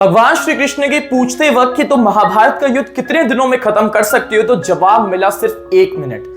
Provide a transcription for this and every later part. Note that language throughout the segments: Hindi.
भगवान श्री कृष्ण के पूछते वक्त कि तुम महाभारत का युद्ध कितने दिनों में खत्म कर सकते हो, तो जवाब मिला सिर्फ 1 मिनट।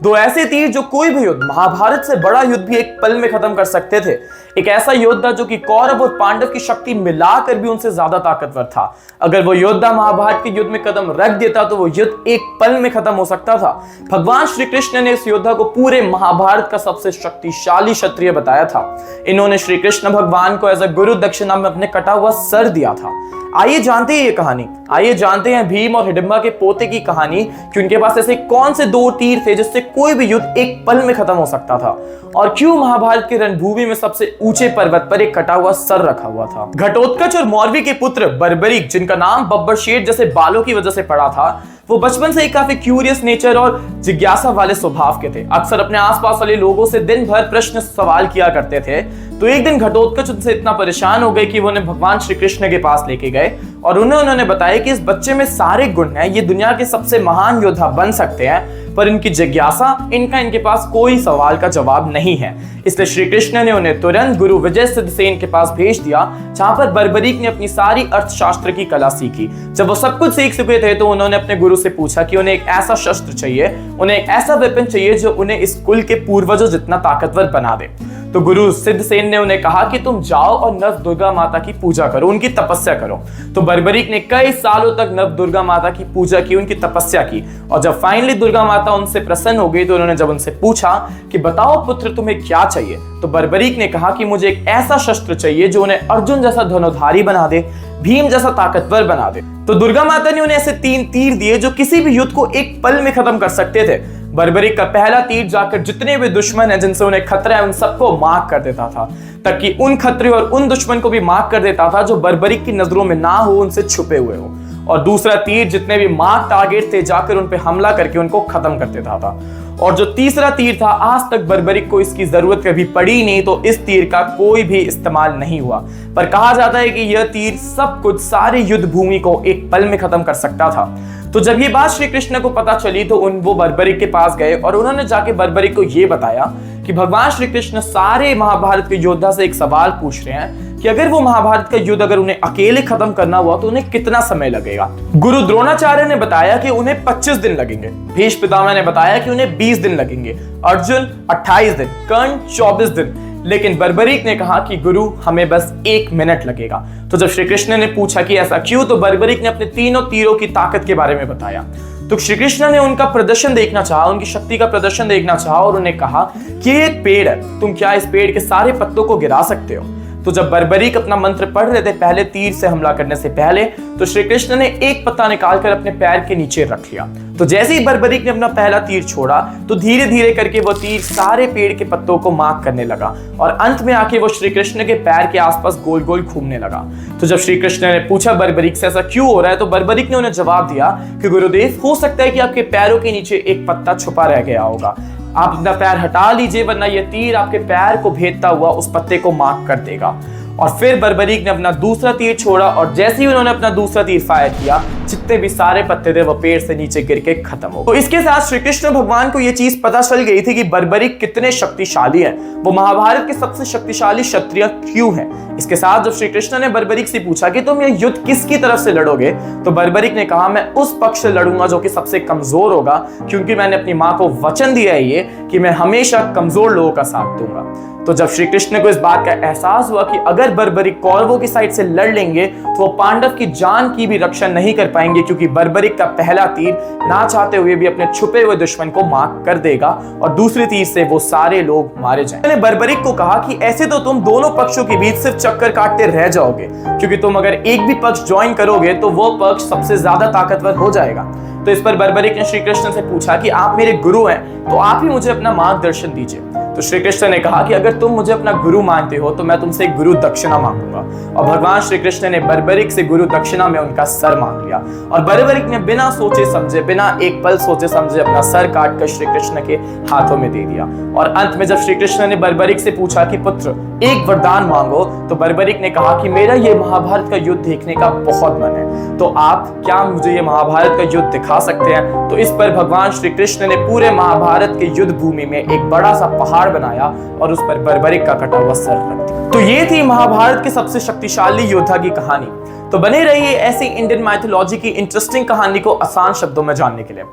दो ऐसे तीर जो कोई भी युद्ध, महाभारत से बड़ा युद्ध भी एक पल में खत्म कर सकते थे। एक ऐसा योद्धा जो कि कौरव और पांडव की शक्ति मिलाकर भी उनसे ज्यादा ताकतवर था। अगर वो योद्धा महाभारत के युद्ध में कदम रख देता तो वो युद्ध एक पल में खत्म हो सकता था। भगवान श्री कृष्ण ने इस योद्धा को पूरे महाभारत का सबसे शक्तिशाली क्षत्रिय बताया था। इन्होंने श्री कृष्ण भगवान को एज अ गुरु दक्षिणा में अपने कटा हुआ सर दिया था। आइए जानते हैं ये कहानी। आइए जानते हैं भीम और हिडिंबा के पोते की कहानी कि उनके पास ऐसे कौन से 2 तीर थे जिससे कोई भी युद्ध एक पल में खत्म हो सकता था, और क्यों महाभारत की रणभूमि में सबसे ऊंचे पर्वत पर एक कटा हुआ सर रखा हुआ था। घटोत्कच और मौरवी के पुत्र बर्बरीक, जिनका नाम बब्बर शेर जैसे बालों की वजह से पड़ा था, वो बचपन से ही काफी क्यूरियस नेचर और जिज्ञासा वाले स्वभाव के थे। अक्सर अपने आसपास वाले लोगों से दिन भर प्रश्न सवाल किया करते थे। तो एक दिन घटोत्कच उनसे इतना परेशान हो गए कि वो उन्हें भगवान श्री कृष्ण के पास लेके गए और उन्होंने बताया कि इस बच्चे में सारे गुण हैं, ये दुनिया के सबसे महान योद्धा बन सकते हैं, पर इनकी जिज्ञासा, इनके पास कोई सवाल का जवाब नहीं है। इसलिए श्री कृष्ण ने उन्हें तुरंत गुरु विजय सिद्धसेन के पास भेज दिया, जहां पर बर्बरीक ने अपनी सारी अर्थशास्त्र की कला सीखी। जब वो सब कुछ सीख चुके थे तो उन्होंने अपने गुरु से पूछा कि उन्हें एक ऐसा शस्त्र चाहिए, उन्हें एक ऐसा वेपन चाहिए जो उन्हें इस कुल के पूर्वजों जितना ताकतवर बना दे। तो गुरु सिद्धसेन ने उन्हें कहा कि तुम जाओ और नव दुर्गा माता की पूजा करो, उनकी तपस्या करो। तो बर्बरीक ने कई सालों तक नव दुर्गा माता की पूजा की, उनकी तपस्या की, और जब फाइनली दुर्गा माता उनसे प्रसन्न हो गई तो उन्होंने जब उनसे पूछा कि बताओ पुत्र तुम्हें क्या चाहिए, तो बर्बरीक ने कहा कि मुझे एक ऐसा शस्त्र चाहिए जो उन्हें अर्जुन जैसा धनुधारी बना दे, भीम जैसा ताकतवर बना दे। तो दुर्गा माता ने उन्हें ऐसे 3 तीर दिए जो किसी भी युद्ध को एक पल में खत्म कर सकते थे। बर्बरीक का पहला तीर जाकर जितने भी दुश्मन हैं जिनसे उन्हें खतरा है उन सबको मार्क कर देता था, तक कि उन खतरे और उन दुश्मन को भी मार्क कर देता था जो बर्बरीक की नजरों में ना हो, उनसे छुपे हुए हो। और दूसरा तीर जितने भी मार्क टारगेट थे जाकर उन पे हमला करके उनको खत्म कर देता था। और जो तीसरा तीर था, आज तक बर्बरीक को इसकी जरूरत कभी पड़ी नहीं, तो इस तीर का कोई भी इस्तेमाल नहीं हुआ। पर कहा जाता है कि यह तीर सब कुछ, सारी युद्ध भूमि को एक पल में खत्म कर सकता था। तो जब ये बात श्री कृष्ण को पता चली तो वो बर्बरीक के पास गए और उन्होंने जाके बर्बरीक को ये बताया कि भगवान श्री कृष्ण सारे महाभारत के योद्धा से एक सवाल पूछ रहे हैं कि अगर वो महाभारत का युद्ध अगर उन्हें अकेले खत्म करना हुआ तो उन्हें कितना समय लगेगा। गुरु द्रोणाचार्य ने बताया कि उन्हें 25 दिन लगेंगे, भीष्म पितामह ने बताया कि उन्हें 20 दिन लगेंगे, अर्जुन 28 दिन, कर्ण 24 दिन, लेकिन बर्बरीक ने कहा कि गुरु हमें बस 1 मिनट लगेगा। तो जब श्री कृष्ण ने पूछा कि ऐसा क्यों, तो बर्बरीक ने अपने तीनों तीरों की ताकत के बारे में बताया। तो श्री कृष्ण ने उनका प्रदर्शन देखना चाहा, उनकी शक्ति का प्रदर्शन देखना चाहा और उन्हें कहा कि ये एक पेड़ है, तुम क्या इस पेड़ के सारे पत्तों को गिरा सकते हो। तो जब बर्बरीक अपना मंत्र पढ़ रहे थे पहले तीर से हमला करने से पहले, तो श्री कृष्ण ने एक पत्ता निकालकर अपने पैर के नीचे रख लिया। तो जैसे ही बर्बरीक ने अपना पहला तीर छोड़ा तो धीरे धीरे करके वो तीर सारे पेड़ के पत्तों को मार्क करने लगा और अंत में आके वो श्री कृष्ण के पैर के आसपास गोल गोल घूमने लगा। तो जब श्री कृष्ण ने पूछा बर्बरीक से ऐसा क्यों हो रहा है, तो बर्बरीक ने उन्हें जवाब दिया कि गुरुदेव, हो सकता है कि आपके पैरों के नीचे एक पत्ता छुपा रह गया होगा, आप अपना पैर हटा लीजिए, वरना यह तीर आपके पैर को भेदता हुआ उस पत्ते को मार्क कर देगा। और फिर बर्बरीक ने अपना दूसरा तीर छोड़ा और जैसे ही उन्होंने अपना दूसरा तीर फायर किया, जितने भी सारे पत्ते थे वो पेड़ से नीचे गिर के खत्म हो। तो इसके साथ श्री कृष्ण भगवान को यह चीज पता चल गई थी कि बर्बरीक कितने शक्तिशाली है, वो महाभारत के सबसे शक्तिशाली क्षत्रिय क्यों है। इसके साथ जब श्री कृष्ण ने बर्बरीक से पूछा कि तुम यह युद्ध किसकी तरफ से लड़ोगे, तो बर्बरीक ने कहा मैं उस पक्ष से लड़ूंगा जो कि सबसे कमजोर होगा, क्योंकि मैंने अपनी मां को वचन दिया है ये कि मैं हमेशा कमजोर लोगों का साथ दूंगा। तो जब श्री कृष्ण को इस बात का एहसास हुआ कि अगर बर्बरीक कौरवों की साइड से लड़ लेंगे तो वो पांडव की जान की भी रक्षा नहीं कर पाएंगे, क्योंकि बर्बरीक का पहला तीर ना चाहते हुए भी अपने छुपे हुए दुश्मन को मार्क कर देगा और दूसरे तीर से वो सारे लोग मारे जाएंगे। मैंने बर्बरीक को कहा कि ऐसे तो तुम दोनों पक्षों के बीच सिर्फ चक्कर काटते रह जाओगे, क्योंकि तुम अगर एक भी पक्ष ज्वाइन करोगे तो वो पक्ष सबसे ज्यादा ताकतवर हो जाएगा। तो इस पर बर्बरीक ने श्री कृष्ण से पूछा कि आप मेरे गुरु हैं तो आप ही मुझे अपना मार्गदर्शन दीजिए। तो श्री कृष्ण ने कहा कि अगर तुम मुझे अपना गुरु मानते हो तो मैं तुमसे एक गुरु दक्षिणा मांगूंगा। और भगवान श्री कृष्ण ने बर्बरीक से गुरु दक्षिणा में उनका सर मांग लिया और बर्बरीक ने बिना सोचे समझे, बिना एक पल सोचे समझे अपना सर काटकर श्री कृष्ण के हाथों में दे दिया। और अंत में जब श्री कृष्ण ने बर्बरीक से पूछा कि पुत्र एक वरदान मांगो, तो बर्बरीक ने कहा कि मेरा ये महाभारत का युद्ध देखने का बहुत मन है, तो आप क्या मुझे ये महाभारत का युद्ध दिखा सकते हैं। तो इस पर भगवान श्री कृष्ण ने पूरे महाभारत के युद्ध भूमि में एक बड़ा सा पहाड़ बनाया और उस पर बर्बरीक का कटा हुआ सर रख दिया। तो ये थी महाभारत के सबसे शक्तिशाली योद्धा की कहानी। तो बने रहिए ऐसी इंडियन माइथोलॉजी की इंटरेस्टिंग कहानी को आसान शब्दों में जानने के लिए।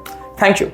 Thank you.